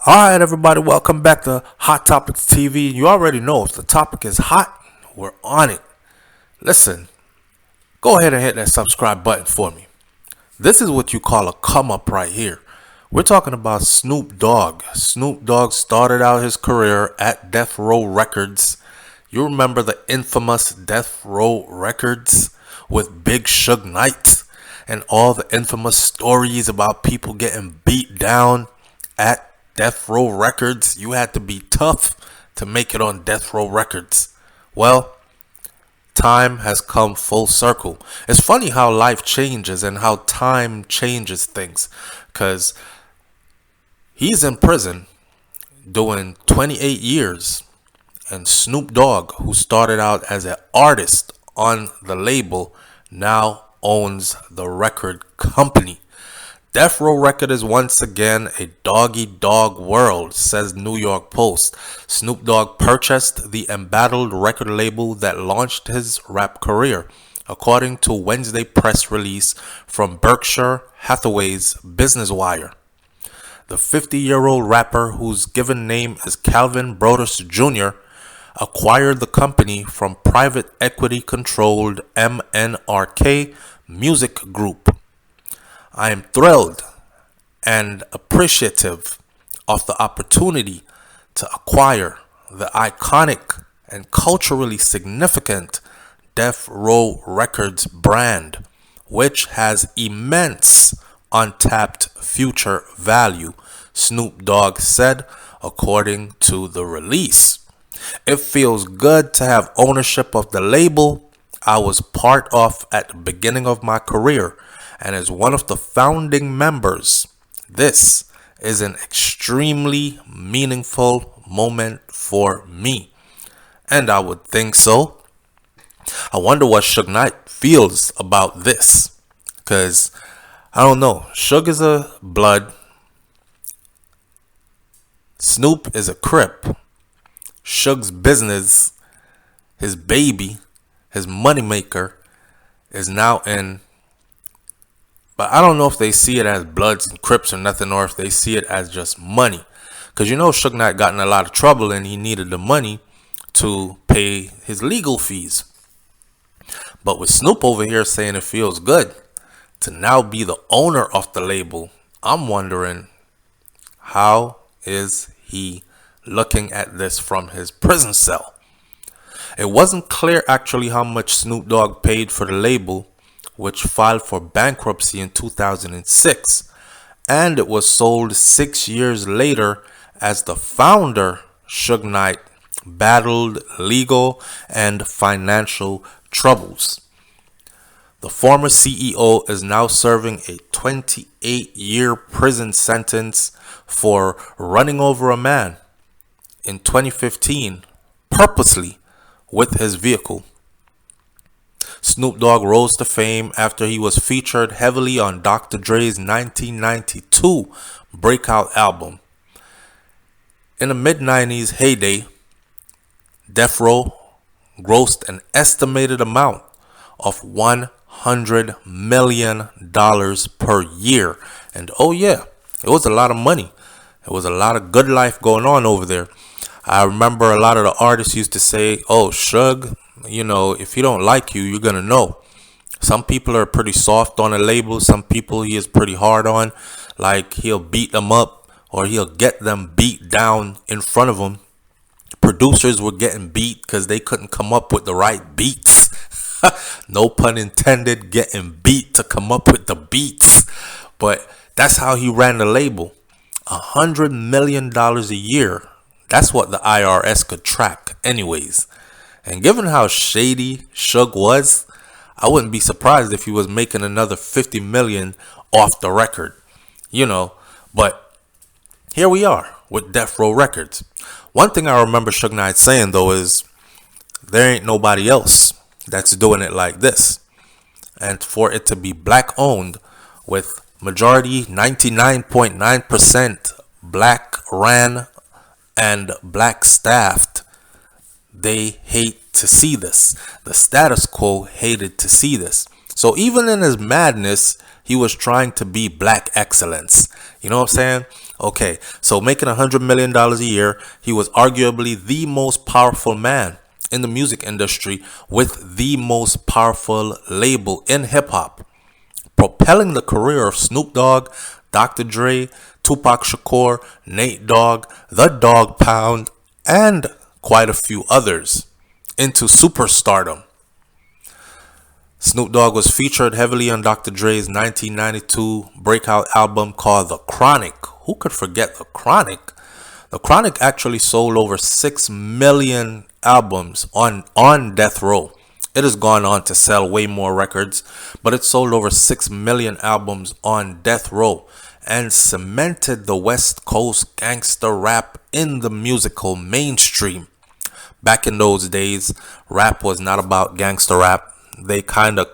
Alright, everybody, welcome back to Hot Topics TV. You already know if the topic is hot, we're on it. Listen, go ahead and hit that subscribe button for me. This is what you call a come up right here. We're talking about Snoop Dogg. Snoop Dogg started out his career at Death Row Records. You remember the infamous Death Row Records with Big Suge Knight and all the infamous stories about people getting beat down at Death Row Records. You had to be tough to make it on Death Row Records. Well, time has come full circle. It's funny how life changes and how time changes things. Because he's in prison doing 28 years. And Snoop Dogg, who started out as an artist on the label, now owns the record company. Death Row Record is once again a dog-eat-dog world, says New York Post. Snoop Dogg purchased the embattled record label that launched his rap career, according to Wednesday press release from Berkshire Hathaway's Business Wire. The 50-year-old rapper, whose given name is Calvin Brodus Jr., acquired the company from private equity-controlled MNRK Music Group. I am thrilled and appreciative of the opportunity to acquire the iconic and culturally significant Death Row Records brand, which has immense untapped future value, Snoop Dogg said, according to the release. It feels good to have ownership of the label I was part of at the beginning of my career, and as one of the founding members, this is an extremely meaningful moment for me. And I would think so. I wonder what Suge Knight feels about this. Because, I don't know, Suge is a blood. Snoop is a Crip. Suge's business, his baby, his moneymaker, is now in. But I don't know if they see it as Bloods and Crips or nothing, or if they see it as just money. Because you know Suge Knight got in a lot of trouble and he needed the money to pay his legal fees. But with Snoop over here saying it feels good to now be the owner of the label, I'm wondering, how is he looking at this from his prison cell? It wasn't clear actually how much Snoop Dogg paid for the label, which filed for bankruptcy in 2006, and it was sold 6 years later as the founder, Suge Knight, battled legal and financial troubles. The former CEO is now serving a 28-year prison sentence for running over a man in 2015 purposely with his vehicle. Snoop Dogg rose to fame after he was featured heavily on Dr. Dre's 1992 breakout album. In the mid-90s heyday, Death Row grossed an estimated amount of $100 million per year. And oh yeah, it was a lot of money. It was a lot of good life going on over there. I remember a lot of the artists used to say, oh, Suge, you know, if he don't like you, you're going to know. Some people are pretty soft on a label. Some people he is pretty hard on. Like he'll beat them up or he'll get them beat down in front of him. Producers were getting beat because they couldn't come up with the right beats. No pun intended, getting beat to come up with the beats. But that's how he ran the label. $100 million a year. That's what the IRS could track anyways. And given how shady Suge was, I wouldn't be surprised if he was making another $50 million off the record. You know, but here we are with Death Row Records. One thing I remember Suge Knight saying though is there ain't nobody else that's doing it like this. And for it to be black owned with majority 99.9% black ran and black staffed, they hate to see this. The status quo hated to see this. So even in his madness, he was trying to be black excellence. You know what I'm saying? Okay, so making $100 million a year, he was arguably the most powerful man in the music industry with the most powerful label in hip hop, propelling the career of Snoop Dogg, Dr. Dre, Tupac Shakur, Nate Dogg, The Dog Pound, and quite a few others into superstardom. Snoop Dogg was featured heavily on Dr. Dre's 1992 breakout album called The Chronic. Who could forget The Chronic? The Chronic actually sold over 6 million albums on Death Row. It has gone on to sell way more records, but it sold over 6 million albums on Death Row and cemented the West Coast gangster rap in the musical mainstream. Back in those days, rap was not about gangster rap. They kind of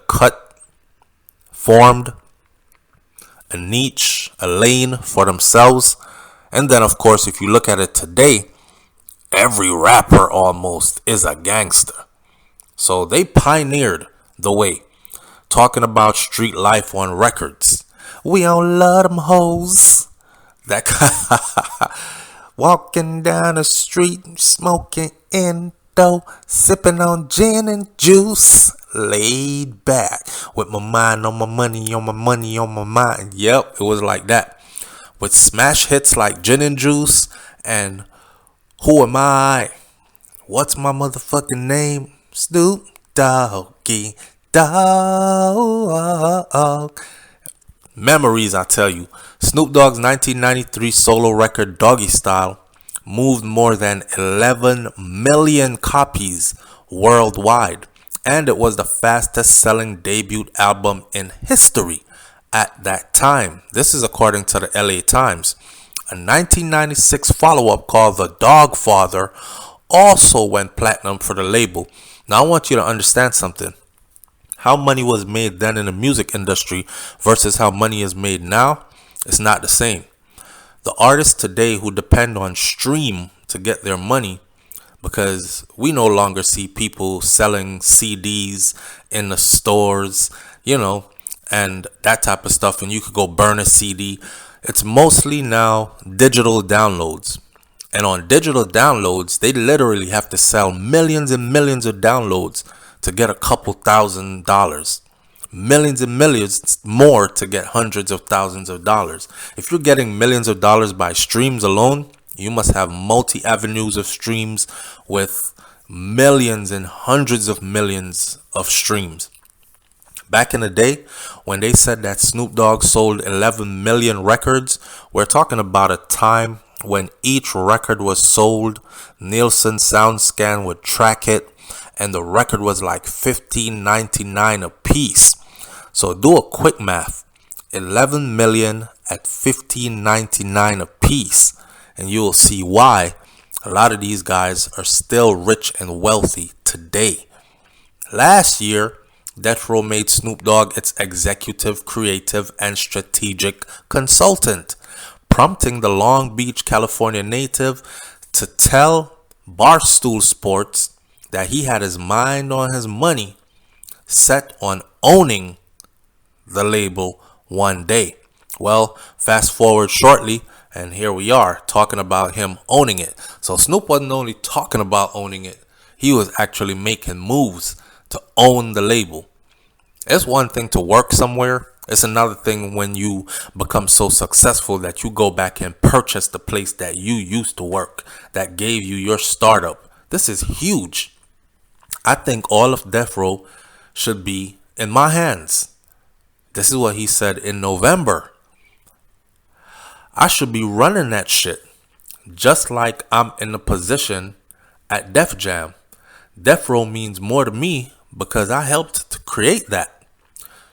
formed a niche, a lane for themselves. And then, of course, if you look at it today, every rapper almost is a gangster. So they pioneered the way, talking about street life on records. We don't love them hoes. That walking down the street, smoking Indo, sipping on gin and juice, laid back with my mind on my money, on my money, on my mind. Yep, it was like that. With smash hits like Gin and Juice and Who Am I? What's my motherfucking name? Snoop Doggy Dogg. Memories, I tell you. Snoop Dogg's 1993 solo record Doggy Style moved more than 11 million copies worldwide, and it was the fastest selling debut album in history at that time. This is according to the LA Times. A 1996 follow-up called The Dog Father also went platinum for the label. Now I want you to understand something. How money was made then in the music industry versus how money is made now, it's not the same. The artists today who depend on stream to get their money, because we no longer see people selling CDs in the stores, and that type of stuff, and you could go burn a CD. It's mostly now digital downloads. And on digital downloads, they literally have to sell millions and millions of downloads to get a couple $1,000s. Millions and millions more to get hundreds of thousands of dollars. If you're getting millions of dollars by streams alone, you must have multi avenues of streams with millions and hundreds of millions of streams. Back in the day, when they said that Snoop Dogg sold 11 million records, we're talking about a time when each record was sold. Nielsen SoundScan would track it, and the record was like $15.99 a piece. So do a quick math. 11 million at $15.99 a piece, and you will see why a lot of these guys are still rich and wealthy today. Last year, Death Row made Snoop Dogg its executive, creative, and strategic consultant, prompting the Long Beach, California native to tell Barstool Sports that he had his mind on his money, set on owning the label one day. Well, fast forward shortly, and here we are talking about him owning it. So Snoop wasn't only talking about owning it, he was actually making moves to own the label. It's one thing to work somewhere. It's another thing when you become so successful that you go back and purchase the place that you used to work, that gave you your startup. This is huge. I think all of Death Row should be in my hands. This is what he said in November. I should be running that shit, just like I'm in the position at Def Jam. Death Row means more to me because I helped to create that.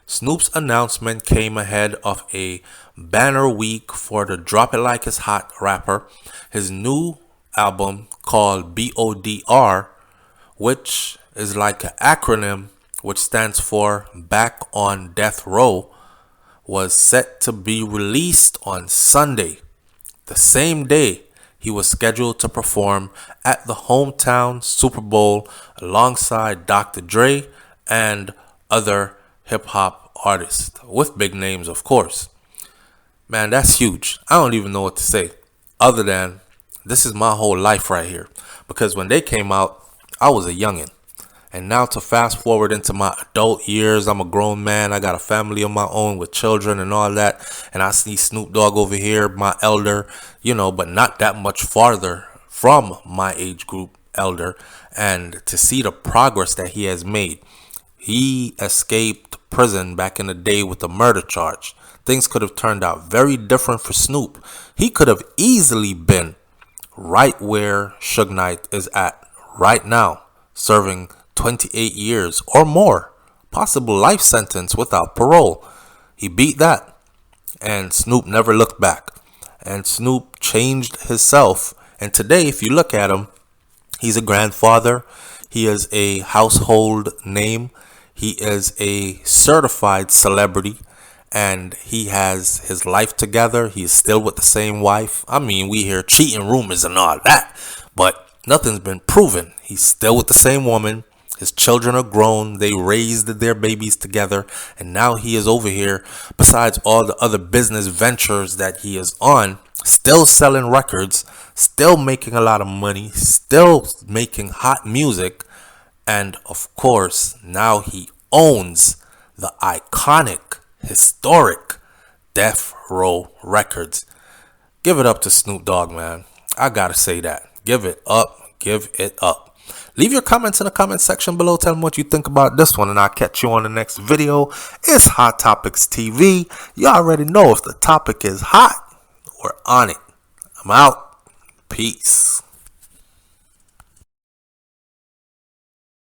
Snoop's announcement came ahead of a banner week for the Drop It Like It's Hot rapper. His new album called BODR, which is like an acronym which stands for Back on Death Row, was set to be released on Sunday. The same day, he was scheduled to perform at the hometown Super Bowl alongside Dr. Dre and other hip-hop artists, with big names, of course. Man, that's huge. I don't even know what to say other than this is my whole life right here. Because when they came out, I was a youngin'. And now to fast forward into my adult years, I'm a grown man. I got a family of my own with children and all that. And I see Snoop Dogg over here, my elder, but not that much farther from my age group elder. And to see the progress that he has made. He escaped prison back in the day with a murder charge. Things could have turned out very different for Snoop. He could have easily been right where Suge Knight is at right now, serving 28 years or more, possible life sentence without parole. He beat that, and Snoop never looked back. And Snoop changed himself. And today, if you look at him, he's a grandfather. He is a household name. He is a certified celebrity. And he has his life together. He's still with the same wife. I mean, we hear cheating rumors and all that, but nothing's been proven. He's still with the same woman. His children are grown. They raised their babies together. And now he is over here, besides all the other business ventures that he is on, still selling records, still making a lot of money, still making hot music. And of course, now he owns the iconic, historic Death Row Records. Give it up to Snoop Dogg, man. I gotta say that. Give it up. Give it up. Leave your comments in the comment section below. Tell me what you think about this one, and I'll catch you on the next video. It's Hot Topics TV. You already know if the topic is hot, we're on it. I'm out. Peace.